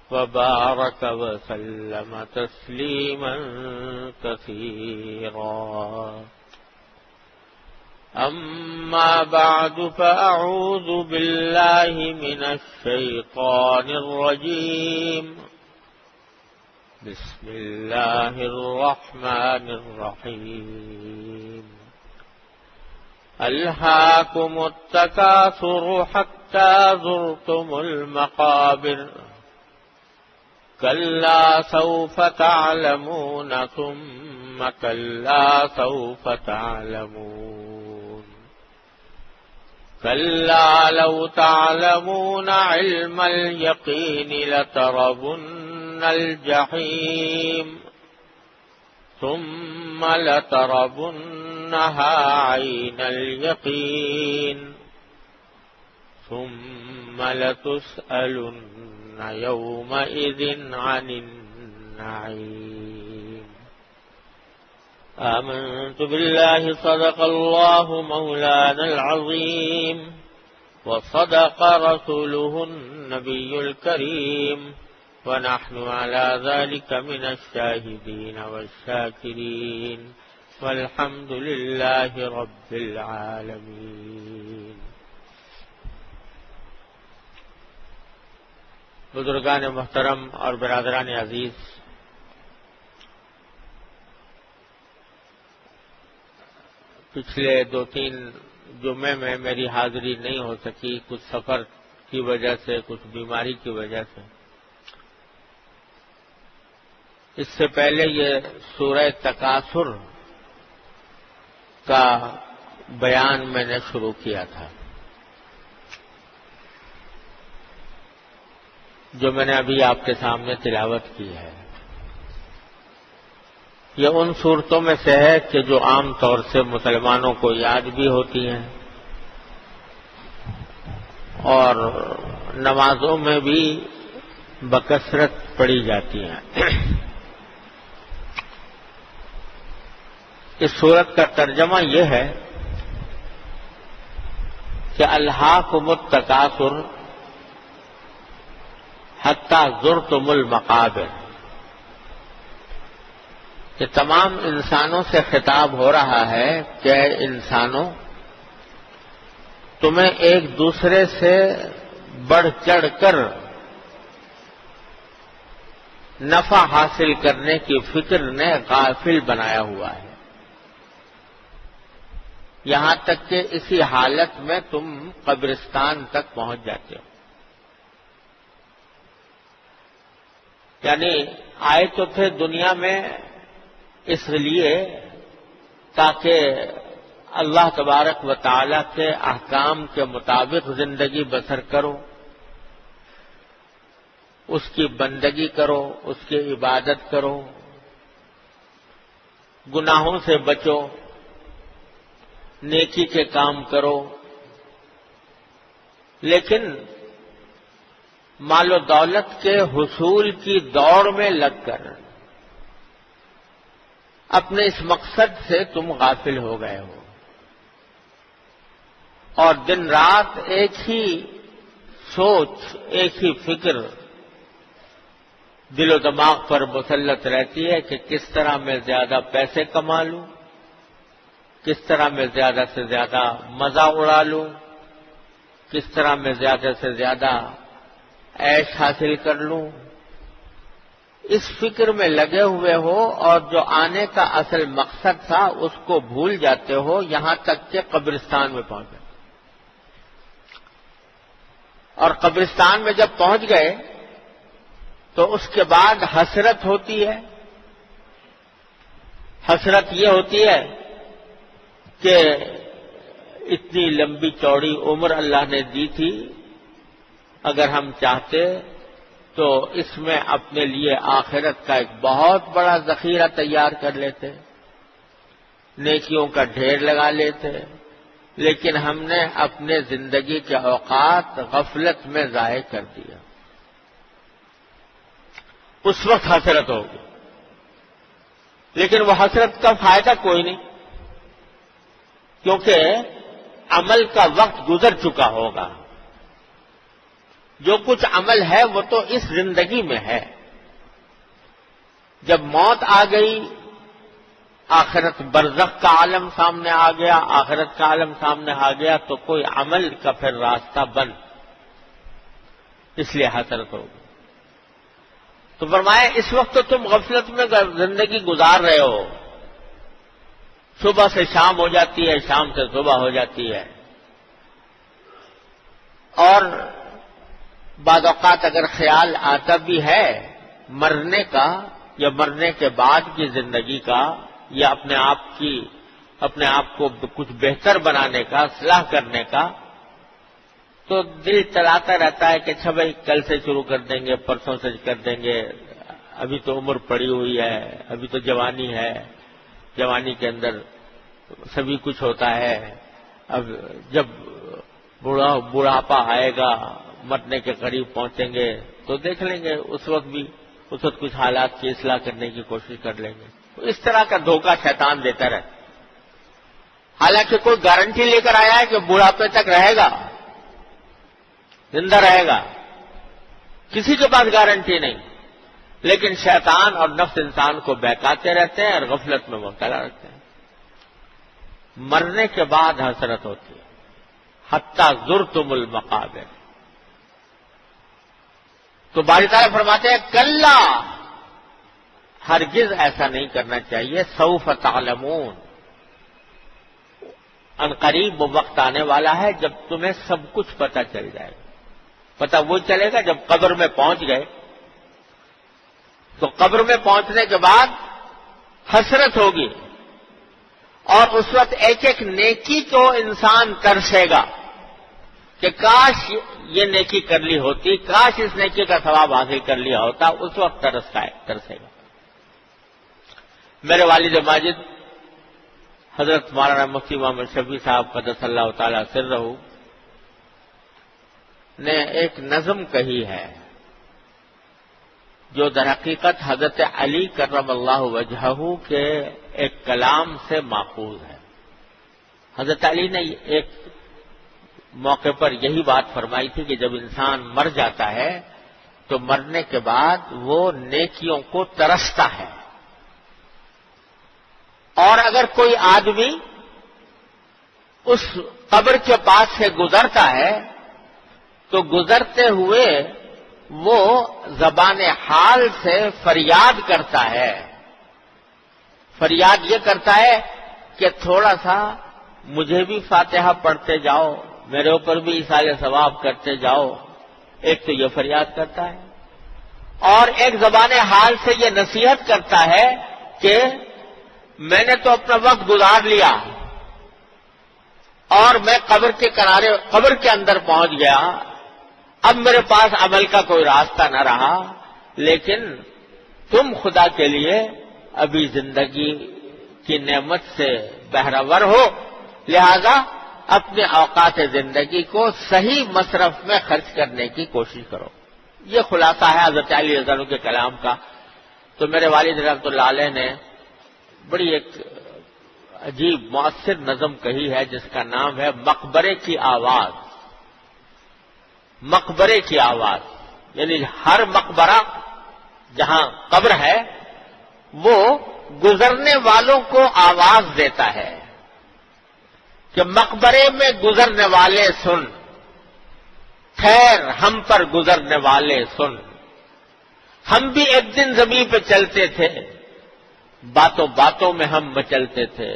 وبارك وسلم تسليما كثيرا. أما بعد فأعوذ بالله من الشيطان الرجيم. بسم الله الرحمن الرحيم. ألهاكم التكاثر حتى زرتم المقابر كلا سوف تعلمون ثم كلا سوف تعلمون كلا لو تعلمون علم اليقين لترون الجحيم ثم لترونها عين اليقين ثم لتسألن يومئذ عن النعيم. آمنت بالله صدق الله مولانا العظيم وصدق رسوله النبي الكريم ونحن على ذلك من الشاهدين والشاكرين والحمد لله رب العالمين. بزرگان محترم اور برادران عزیز، پچھلے 2-3 جمعے میں میری حاضری نہیں ہو سکی، کچھ سفر کی وجہ سے، کچھ بیماری کی وجہ سے. اس سے پہلے یہ سورہ تکاثر کا بیان میں نے شروع کیا تھا، جو میں نے ابھی آپ کے سامنے تلاوت کی ہے. یہ ان صورتوں میں سے ہے کہ جو عام طور سے مسلمانوں کو یاد بھی ہوتی ہیں اور نمازوں میں بھی بکثرت پڑھی جاتی ہیں. اس سورت کا ترجمہ یہ ہے کہ الہاکم التکاثر حتی زرتم المقابر، کہ تمام انسانوں سے خطاب ہو رہا ہے کہ انسانوں، تمہیں ایک دوسرے سے بڑھ چڑھ کر نفع حاصل کرنے کی فکر نے غافل بنایا ہوا ہے، یہاں تک کہ اسی حالت میں تم قبرستان تک پہنچ جاتے ہو. یعنی آئے تو تھے دنیا میں اس لیے تاکہ اللہ تبارک و تعالی کے احکام کے مطابق زندگی بسر کرو، اس کی بندگی کرو، اس کی عبادت کرو، گناہوں سے بچو، نیکی کے کام کرو. لیکن مال و دولت کے حصول کی دوڑ میں لگ کر اپنے اس مقصد سے تم غافل ہو گئے ہو، اور دن رات ایک ہی سوچ، ایک ہی فکر دل و دماغ پر مسلط رہتی ہے کہ کس طرح میں زیادہ پیسے کما لوں، کس طرح میں زیادہ سے زیادہ مزہ اڑا لوں، کس طرح میں زیادہ سے زیادہ عیش حاصل کر لوں. اس فکر میں لگے ہوئے ہو اور جو آنے کا اصل مقصد تھا اس کو بھول جاتے ہو، یہاں تک کہ قبرستان میں پہنچ گئے. اور قبرستان میں جب پہنچ گئے تو اس کے بعد حسرت ہوتی ہے. حسرت یہ ہوتی ہے کہ اتنی لمبی چوڑی عمر اللہ نے دی تھی، اگر ہم چاہتے تو اس میں اپنے لیے آخرت کا ایک بہت بڑا ذخیرہ تیار کر لیتے، نیکیوں کا ڈھیر لگا لیتے، لیکن ہم نے اپنے زندگی کے اوقات غفلت میں ضائع کر دیا. اس وقت حسرت ہوگی، لیکن وہ حسرت کا فائدہ کوئی نہیں، کیونکہ عمل کا وقت گزر چکا ہوگا. جو کچھ عمل ہے وہ تو اس زندگی میں ہے. جب موت آ گئی، آخرت برزخ کا عالم سامنے آ گیا، آخرت کا عالم سامنے آ گیا، تو کوئی عمل کا پھر راستہ بند، اس لیے حسرت ہوگی. تو فرمایا اس وقت تو تم غفلت میں زندگی گزار رہے ہو، صبح سے شام ہو جاتی ہے، شام سے صبح ہو جاتی ہے، اور بعض اوقات اگر خیال آتا بھی ہے مرنے کا یا مرنے کے بعد کی زندگی کا، یا اپنے آپ کو کچھ بہتر بنانے کا، اصلاح کرنے کا، تو دل چلاتا رہتا ہے کہ اچھا بھائی کل سے شروع کر دیں گے، پرسوں سے کر دیں گے، ابھی تو عمر پڑی ہوئی ہے، ابھی تو جوانی ہے، جوانی کے اندر سبھی کچھ ہوتا ہے، اب جب بڑھاپا آئے گا، مرنے کے قریب پہنچیں گے تو دیکھ لیں گے، اس وقت کچھ حالات کی اصلاح کرنے کی کوشش کر لیں گے. اس طرح کا دھوکہ شیطان دیتا رہتا. حالانکہ کوئی گارنٹی لے کر آیا ہے کہ بڑھاپے تک رہے گا، زندہ رہے گا، کسی کے پاس گارنٹی نہیں، لیکن شیطان اور نفس انسان کو بہکاتے رہتے ہیں اور غفلت میں مبتلا رہتے ہیں. مرنے کے بعد حسرت ہوتی ہے، حتی زرتم المقابر. تو باری تعالیٰ فرماتے ہیں کلا، ہرگز ایسا نہیں کرنا چاہیے، سوف تعلمون، ان قریب وہ وقت آنے والا ہے جب تمہیں سب کچھ پتہ چل جائے گا. پتہ وہ چلے گا جب قبر میں پہنچ گئے. تو قبر میں پہنچنے کے بعد حسرت ہوگی، اور اس وقت ایک ایک نیکی کو انسان ترسے گا کہ کاش یہ نیکی کر لی ہوتی، کاش اس نیکی کا ثواب حاصل کر لیا ہوتا، اس وقت ترسے گا. میرے والد ماجد حضرت مولانا مفتی محمد شفیع صاحب قدس اللہ تعالی سرہ نے ایک نظم کہی ہے جو در حقیقت حضرت علی کرم اللہ وجہہ کے ایک کلام سے ماخوذ ہے. حضرت علی نے ایک موقع پر یہی بات فرمائی تھی کہ جب انسان مر جاتا ہے تو مرنے کے بعد وہ نیکیوں کو ترستا ہے، اور اگر کوئی آدمی اس قبر کے پاس سے گزرتا ہے تو گزرتے ہوئے وہ زبان حال سے فریاد کرتا ہے. فریاد یہ کرتا ہے کہ تھوڑا سا مجھے بھی فاتحہ پڑھتے جاؤ، میرے اوپر بھی ایصال ثواب کرتے جاؤ. ایک تو یہ فریاد کرتا ہے، اور ایک زبان حال سے یہ نصیحت کرتا ہے کہ میں نے تو اپنا وقت گزار لیا اور میں قبر کے کنارے، قبر کے اندر پہنچ گیا، اب میرے پاس عمل کا کوئی راستہ نہ رہا، لیکن تم خدا کے لیے ابھی زندگی کی نعمت سے بہرہور ہو، لہذا اپنے اوقات زندگی کو صحیح مصرف میں خرچ کرنے کی کوشش کرو. یہ خلاصہ ہے حضرت علی رضی اللہ عنہ کے کلام کا. تو میرے والد رحمۃ اللہ علیہ نے بڑی ایک عجیب مؤثر نظم کہی ہے جس کا نام ہے مقبرے کی آواز. مقبرے کی آواز یعنی ہر مقبرہ جہاں قبر ہے وہ گزرنے والوں کو آواز دیتا ہے کہ مقبرے میں گزرنے والے سن، خیر ہم پر گزرنے والے سن، ہم بھی ایک دن زمین پہ چلتے تھے، باتوں باتوں میں ہم مچلتے تھے.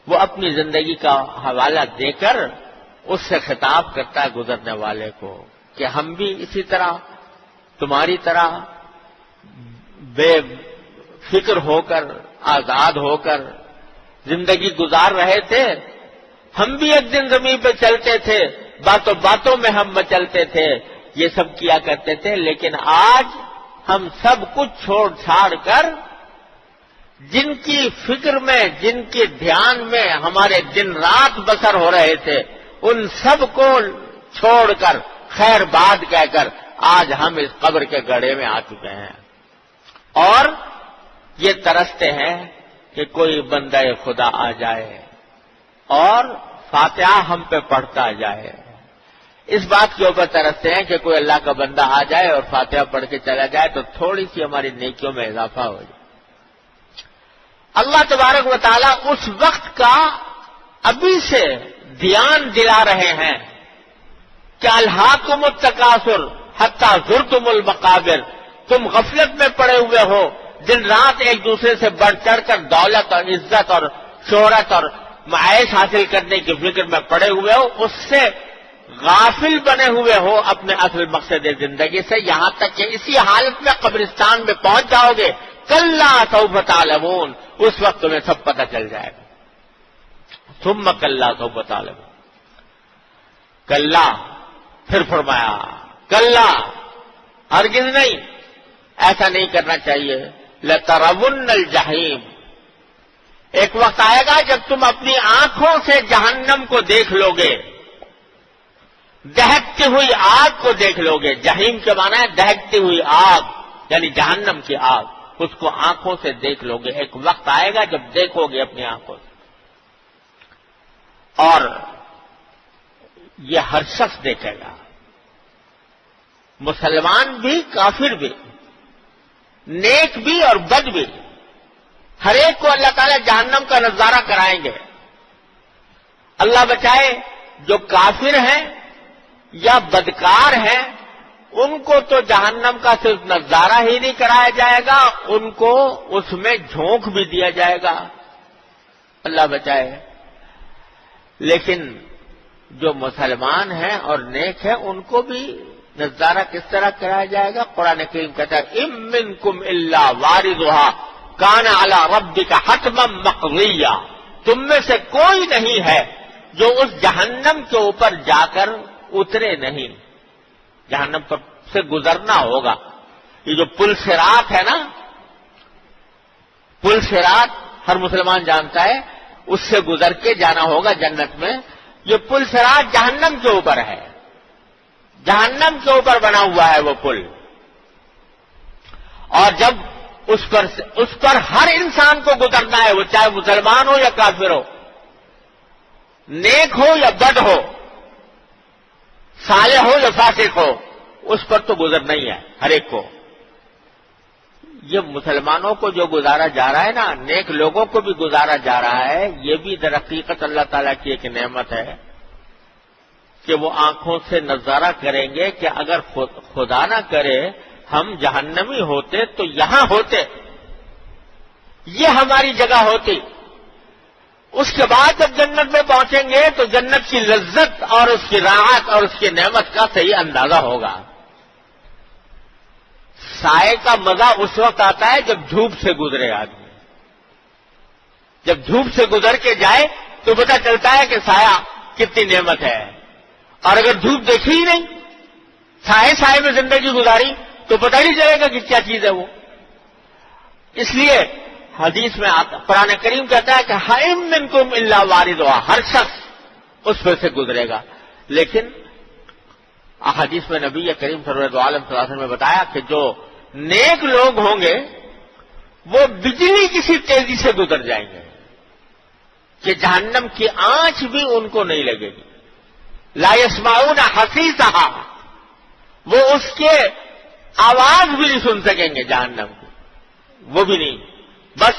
وہ اپنی زندگی کا حوالہ دے کر اس سے خطاب کرتا ہے گزرنے والے کو کہ ہم بھی اسی طرح تمہاری طرح بے فکر ہو کر، آزاد ہو کر زندگی گزار رہے تھے. ہم بھی ایک دن زمین پہ چلتے تھے، باتوں باتوں میں ہم مچلتے تھے، یہ سب کیا کرتے تھے، لیکن آج ہم سب کچھ چھوڑ چھاڑ کر جن کی فکر میں، جن کے دھیان میں ہمارے دن رات بسر ہو رہے تھے، ان سب کو چھوڑ کر خیر باد کہہ کر آج ہم اس قبر کے گڑھے میں آ چکے ہیں، اور یہ ترستے ہیں کہ کوئی بندہ خدا آ جائے اور فاتحہ ہم پہ پڑھتا جائے. اس بات کے اوپر ترستے ہیں کہ کوئی اللہ کا بندہ آ جائے اور فاتحہ پڑھ کے چلا جائے تو تھوڑی سی ہماری نیکیوں میں اضافہ ہو جائے۔ اللہ تبارک و تعالیٰ اس وقت کا ابھی سے دھیان دلا رہے ہیں کہ الہاکم التکاثر حتی زرتم المقابر، تم غفلت میں پڑے ہوئے ہو، دن رات ایک دوسرے سے بڑھ چڑھ کر دولت اور عزت اور شہرت اور معاش حاصل کرنے کی فکر میں پڑے ہوئے ہو، اس سے غافل بنے ہوئے ہو اپنے اصل مقصد زندگی سے، یہاں تک کہ اسی حالت میں قبرستان میں پہنچ جاؤ گے، کلا سوف تعلمون، اس وقت تمہیں سب پتہ چل جائے گا۔ ثم کلا سوف تعلمون، کلا، پھر فرمایا کلا، ہرگز نہیں، ایسا نہیں کرنا چاہیے، لترون الجحیم، ایک وقت آئے گا جب تم اپنی آنکھوں سے جہنم کو دیکھ لو گے، دہکتی ہوئی آگ کو دیکھ لو گے۔ جہنم کے معنی ہے دہکتی ہوئی آگ، یعنی جہنم کی آگ، اس کو آنکھوں سے دیکھ لو گے۔ ایک وقت آئے گا جب دیکھو گے اپنی آنکھوں سے، اور یہ ہر شخص دیکھے گا، مسلمان بھی، کافر بھی، نیک بھی اور بد بھی، ہر ایک کو اللہ تعالیٰ جہنم کا نظارہ کرائیں گے۔ اللہ بچائے، جو کافر ہیں یا بدکار ہیں ان کو تو جہنم کا صرف نظارہ ہی نہیں کرایا جائے گا، ان کو اس میں جھونک بھی دیا جائے گا، اللہ بچائے۔ لیکن جو مسلمان ہیں اور نیک ہیں ان کو بھی نظارہ کس طرح کرایا جائے گا؟ قرآن کریم کہتا ہے ام منکم الا واردھا کان علی ربک حتما مقضیا، تم میں سے کوئی نہیں ہے جو اس جہنم کے اوپر جا کر اترے نہیں، جہنم پر سے گزرنا ہوگا۔ یہ جو پل صراط ہے نا، پل صراط ہر مسلمان جانتا ہے، اس سے گزر کے جانا ہوگا جنت میں۔ یہ پل صراط جہنم کے اوپر ہے، جہنم کے اوپر بنا ہوا ہے وہ پل، اور جب اس پر ہر انسان کو گزرنا ہے، وہ چاہے مسلمان ہو یا کافر ہو، نیک ہو یا بد ہو، صالح ہو یا فاسق ہو، اس پر تو گزرنا ہی ہے ہر ایک کو۔ یہ مسلمانوں کو جو گزارا جا رہا ہے نا، نیک لوگوں کو بھی گزارا جا رہا ہے، یہ بھی در حقیقت اللہ تعالیٰ کی ایک نعمت ہے کہ وہ آنکھوں سے نظارہ کریں گے کہ اگر خدا نہ کرے ہم جہنمی ہوتے تو یہاں ہوتے، یہ ہماری جگہ ہوتی۔ اس کے بعد جب جنت میں پہنچیں گے تو جنت کی لذت اور اس کی راحت اور اس کی نعمت کا صحیح اندازہ ہوگا۔ سائے کا مزہ اس وقت آتا ہے جب دھوپ سے گزرے آدمی، جب دھوپ سے گزر کے جائے تو پتہ چلتا ہے کہ سایہ کتنی نعمت ہے، اور اگر دھوپ دیکھی ہی نہیں، سائے میں زندگی گزاری تو پتہ نہیں چلے گا کہ کیا چیز ہے وہ۔ اس لیے حدیث میں قرآن کریم کہتا ہے کہ ہَإِن مِّنكُمْ إِلَّا وَارِدُهَا، ہر شخص اس پر سے گزرے گا۔ لیکن حدیث میں نبی کریم صلی اللہ علیہ وسلم نے بتایا کہ جو نیک لوگ ہوں گے وہ بجلی کسی تیزی سے گزر جائیں گے کہ جہنم کی آنچ بھی ان کو نہیں لگے گی، لا يسمعون حسیسها، وہ اس کے آواز بھی نہیں سن سکیں گے جہنم کی، وہ بھی نہیں، بس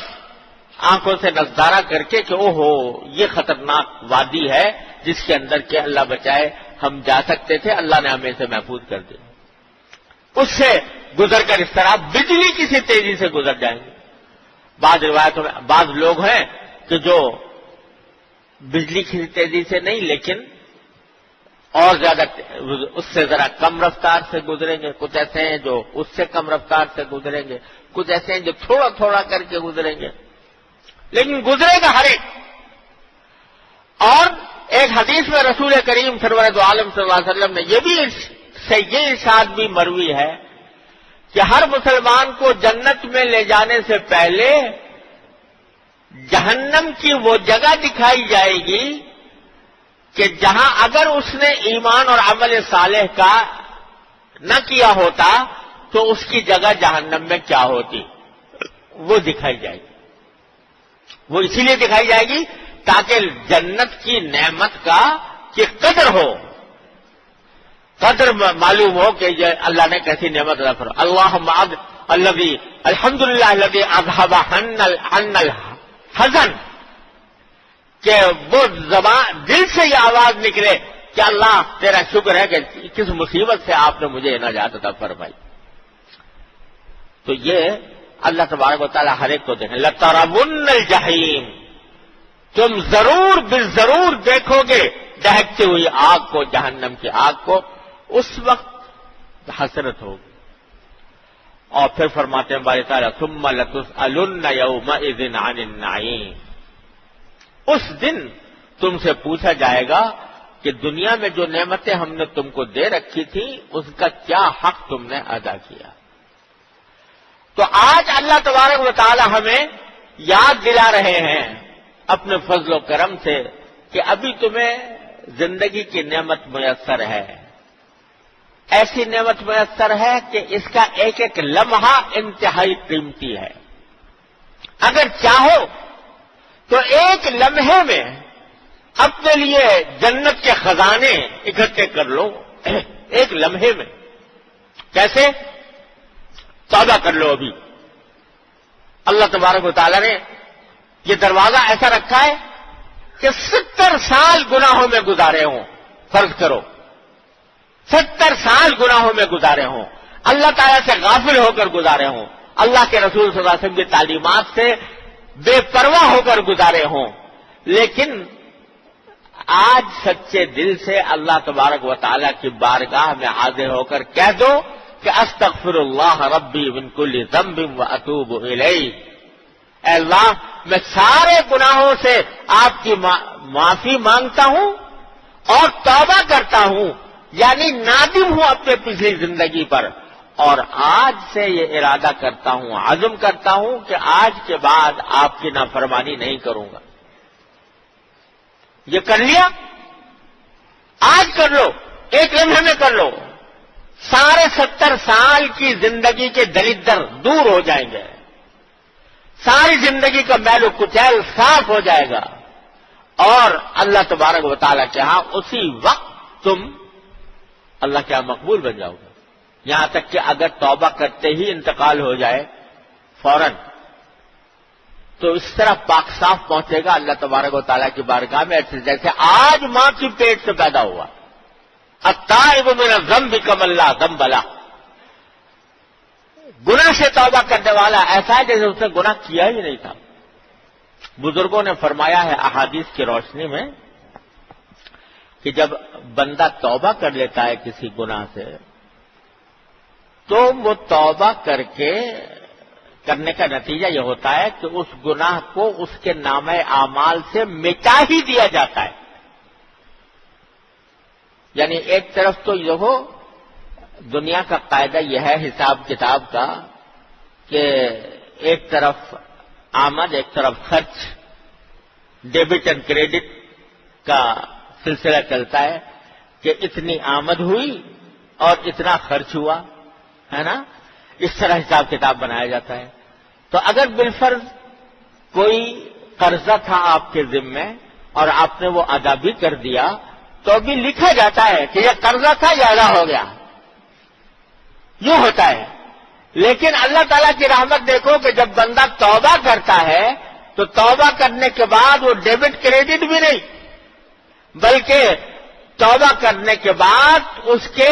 آنکھوں سے نظارہ کر کے کہ اوہو یہ خطرناک وادی ہے جس کے اندر کے اللہ بچائے ہم جا سکتے تھے، اللہ نے ہمیں سے محفوظ کر دیا، اس سے گزر کر اس طرح بجلی کسی تیزی سے گزر جائیں گے۔ بعض روایتوں میں بعض لوگ ہیں کہ جو بجلی کی تیزی سے نہیں لیکن اور زیادہ اس سے ذرا کم رفتار سے گزریں گے، کچھ ایسے ہیں جو اس سے کم رفتار سے گزریں گے، کچھ ایسے ہیں جو تھوڑا تھوڑا کر کے گزریں گے، لیکن گزرے گا ہر ایک۔ اور ایک حدیث میں رسول کریم سرور دو عالم صلی اللہ علیہ وسلم نے یہ ارشاد بھی مروی ہے کہ ہر مسلمان کو جنت میں لے جانے سے پہلے جہنم کی وہ جگہ دکھائی جائے گی کہ جہاں اگر اس نے ایمان اور عمل صالح کا نہ کیا ہوتا تو اس کی جگہ جہنم میں کیا ہوتی، وہ دکھائی جائے گی۔ وہ اسی لیے دکھائی جائے گی تاکہ جنت کی نعمت کا کی قدر ہو، قدر معلوم ہو کہ یہ اللہ نے کیسی نعمت عطا فرمائی. اللہم الذی الحمدللہ الذی اذھب عنا الحزن، کہ وہ زبان دل سے یہ آواز نکلے کہ اللہ تیرا شکر ہے کہ کس مصیبت سے آپ نے مجھے نجات عطا فرمائی. تو یہ اللہ تبارک و تعالیٰ ہر ایک کو دیکھیں. لَتَرَوُنَّ الْجَحِيمَ، تم ضرور بالضرور دیکھو گے دہکتی ہوئی آگ کو، جہنم کی آگ کو. اس وقت حسرت ہوگی. اور پھر فرماتے ہیں باری تعالیٰ ثُمَّ لَتُسْأَلُنَّ يَوْمَئِذٍ عَنِ النَّعِيمِ، اس دن تم سے پوچھا جائے گا کہ دنیا میں جو نعمتیں ہم نے تم کو دے رکھی تھی اس کا کیا حق تم نے ادا کیا. تو آج اللہ تبارک و تعالی ہمیں یاد دلا رہے ہیں اپنے فضل و کرم سے کہ ابھی تمہیں زندگی کی نعمت میسر ہے. ایسی نعمت میسر ہے کہ اس کا ایک ایک لمحہ انتہائی قیمتی ہے. اگر چاہو تو ایک لمحے میں اپنے لیے جنت کے خزانے اکٹھے کر لو. ایک لمحے میں. کیسے؟ توبہ کر لو. ابھی اللہ تبارک و تعالیٰ نے یہ دروازہ ایسا رکھا ہے کہ 70 سال گناہوں میں گزارے ہوں. فرض کرو 70 سال گناہوں میں گزارے ہوں، اللہ تعالیٰ سے غافل ہو کر گزارے ہوں، اللہ کے رسول صلی اللہ علیہ وسلم کی تعلیمات سے بے پرواہ ہو کر گزارے ہوں، لیکن آج سچے دل سے اللہ تبارک و تعالیٰ کی بارگاہ میں حاضر ہو کر کہہ دو کہ استغفر اللہ ربی من کل ذنب واتوب الیہ. اے اللہ میں سارے گناہوں سے آپ کی معافی مانگتا ہوں اور توبہ کرتا ہوں، یعنی نادم ہوں اپنے پچھلی زندگی پر، اور آج سے یہ ارادہ کرتا ہوں، عزم کرتا ہوں کہ آج کے بعد آپ کی نافرمانی نہیں کروں گا. یہ کر لیا؟ آج کر لو، ایک لمحے میں کر لو. سارے 70 سال کی زندگی کے دریدر دور ہو جائیں گے، ساری زندگی کا میل و کچیل صاف ہو جائے گا، اور اللہ تبارک و تعالیٰ کے ہاں اسی وقت تم اللہ کے ہاں مقبول بن جاؤ گے. یہاں تک کہ اگر توبہ کرتے ہی انتقال ہو جائے فوراً، تو اس طرح پاک صاف پہنچے گا اللہ تبارک و تعالیٰ کی بارگاہ میں جیسے آج ماں کی پیٹ سے پیدا ہوا. التائب من الذنب کمن لا ذنب لہ، گناہ سے توبہ کرنے والا ایسا ہے جیسے اس نے گناہ کیا ہی نہیں تھا. بزرگوں نے فرمایا ہے احادیث کی روشنی میں کہ جب بندہ توبہ کر لیتا ہے کسی گناہ سے تو وہ توبہ کرنے کا نتیجہ یہ ہوتا ہے کہ اس گناہ کو اس کے نامہ اعمال سے مٹا ہی دیا جاتا ہے. یعنی ایک طرف تو یہ ہو دنیا کا قاعدہ یہ ہے حساب کتاب کا کہ ایک طرف آمد ایک طرف خرچ، ڈیبٹ اینڈ کریڈٹ کا سلسلہ چلتا ہے کہ اتنی آمد ہوئی اور اتنا خرچ ہوا، ہے نا؟ اس طرح حساب کتاب بنایا جاتا ہے. تو اگر بالفرض کوئی قرضہ تھا آپ کے ذمے اور آپ نے وہ ادا بھی کر دیا تو بھی لکھا جاتا ہے کہ یہ قرضہ تھا یہ ادا ہو گیا. یوں ہوتا ہے. لیکن اللہ تعالیٰ کی رحمت دیکھو کہ جب بندہ توبہ کرتا ہے تو توبہ کرنے کے بعد وہ ڈیبٹ کریڈٹ بھی نہیں، بلکہ توبہ کرنے کے بعد اس کے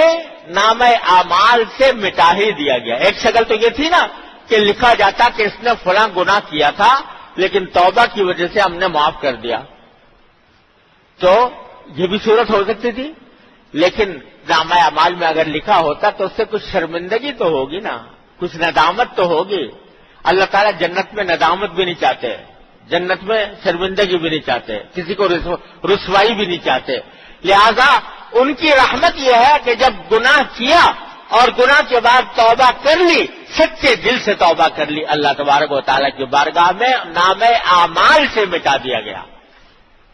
نامہ اعمال سے مٹا ہی دیا گیا. ایک شکل تو یہ تھی نا کہ لکھا جاتا کہ اس نے فلاں گناہ کیا تھا لیکن توبہ کی وجہ سے ہم نے معاف کر دیا، تو یہ بھی صورت ہو سکتی تھی. لیکن نامہ اعمال میں اگر لکھا ہوتا تو اس سے کچھ شرمندگی تو ہوگی نا، کچھ ندامت تو ہوگی. اللہ تعالیٰ جنت میں ندامت بھی نہیں چاہتے، جنت میں شرمندگی بھی نہیں چاہتے، کسی کو رسوائی بھی نہیں چاہتے. لہذا ان کی رحمت یہ ہے کہ جب گناہ کیا اور گناہ کے بعد توبہ کر لی، سچے دل سے توبہ کر لی، اللہ تبارک و تعالیٰ کی بارگاہ میں نامہ اعمال سے مٹا دیا گیا،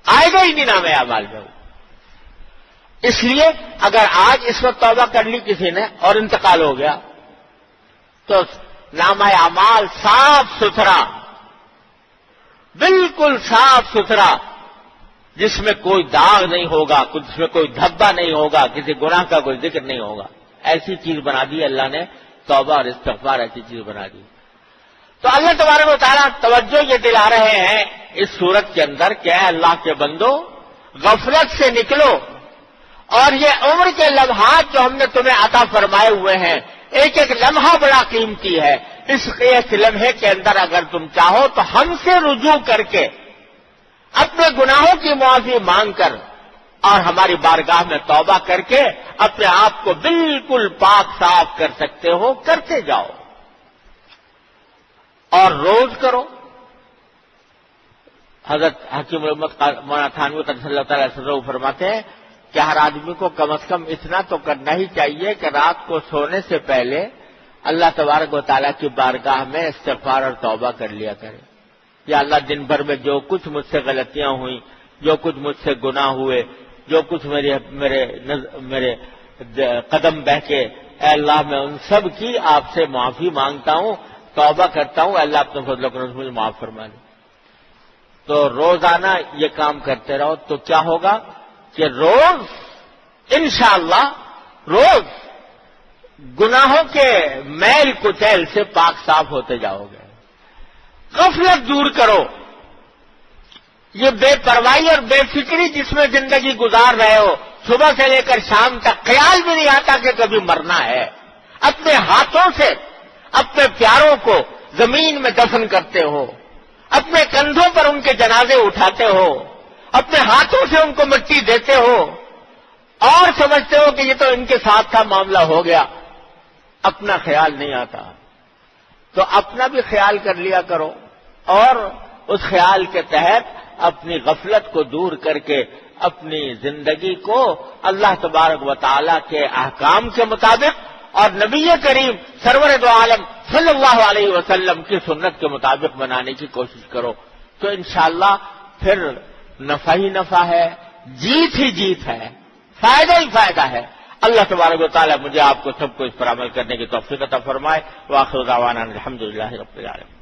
آئے گا ہی نہیں نامہ اعمال میں. اس لیے اگر آج اس وقت توبہ کر لی کسی نے اور انتقال ہو گیا تو نامہ اعمال صاف ستھرا، بالکل صاف ستھرا جس میں کوئی داغ نہیں ہوگا، جس میں کوئی دھبا نہیں ہوگا، کسی گناہ کا کوئی ذکر نہیں ہوگا، ایسی چیز بنا دی اللہ نے، توبہ اور استغفار ایسی چیز بنا دی۔ تو اللہ تبارک و تعالیٰ توجہ یہ دلا رہے ہیں اس صورت کے اندر کہ اے اللہ کے بندو، غفلت سے نکلو، اور یہ عمر کے لمحات جو ہم نے تمہیں عطا فرمائے ہوئے ہیں، ایک ایک لمحہ بڑا قیمتی ہے، اس ایک لمحے کے اندر اگر تم چاہو تو ہم سے رجوع کر کے اپنے گناہوں کی معافی مانگ کر اور ہماری بارگاہ میں توبہ کر کے اپنے آپ کو بالکل پاک صاف کر سکتے ہو، کرتے جاؤ اور روز کرو۔ حضرت حکیم مولانا تھانوی قدس اللہ تعالی سرہ فرماتے ہیں کہ ہر آدمی کو کم از کم اتنا تو کرنا ہی چاہیے کہ رات کو سونے سے پہلے اللہ تبارک و تعالیٰ کی بارگاہ میں استغفار اور توبہ کر لیا کرے۔ یا اللہ دن بھر میں جو کچھ مجھ سے غلطیاں ہوئیں، جو کچھ مجھ سے گناہ ہوئے، جو کچھ میرے قدم بہکے، اے اللہ میں ان سب کی آپ سے معافی مانگتا ہوں، توبہ کرتا ہوں، اللہ اپنے فضل و کرم سے مجھے معاف فرما دے۔ تو روزانہ یہ کام کرتے رہو تو کیا ہوگا کہ روز انشاءاللہ روز گناہوں کے میل کچیل سے پاک صاف ہوتے جاؤ گے۔ غفلت دور کرو، یہ بے پرواہی اور بے فکری جس میں زندگی گزار رہے ہو، صبح سے لے کر شام تک خیال بھی نہیں آتا کہ کبھی مرنا ہے، اپنے ہاتھوں سے اپنے پیاروں کو زمین میں دفن کرتے ہو، اپنے کندھوں پر ان کے جنازے اٹھاتے ہو، اپنے ہاتھوں سے ان کو مٹی دیتے ہو اور سمجھتے ہو کہ یہ تو ان کے ساتھ تھا، معاملہ ہو گیا، اپنا خیال نہیں آتا۔ تو اپنا بھی خیال کر لیا کرو اور اس خیال کے تحت اپنی غفلت کو دور کر کے اپنی زندگی کو اللہ تبارک و تعالیٰ کے احکام کے مطابق اور نبی کریم سرور دو عالم صلی اللہ علیہ وسلم کی سنت کے مطابق بنانے کی کوشش کرو، تو انشاءاللہ پھر نفع ہی نفع ہے، جیت ہی جیت ہے، فائدہ ہی فائدہ ہے۔ اللہ تبارک و تعالیٰ مجھے آپ کو سب کو اس پر عمل کرنے کی توفیق عطا فرمائے۔ وآخر دعوانا الحمدللہ رب العالمین۔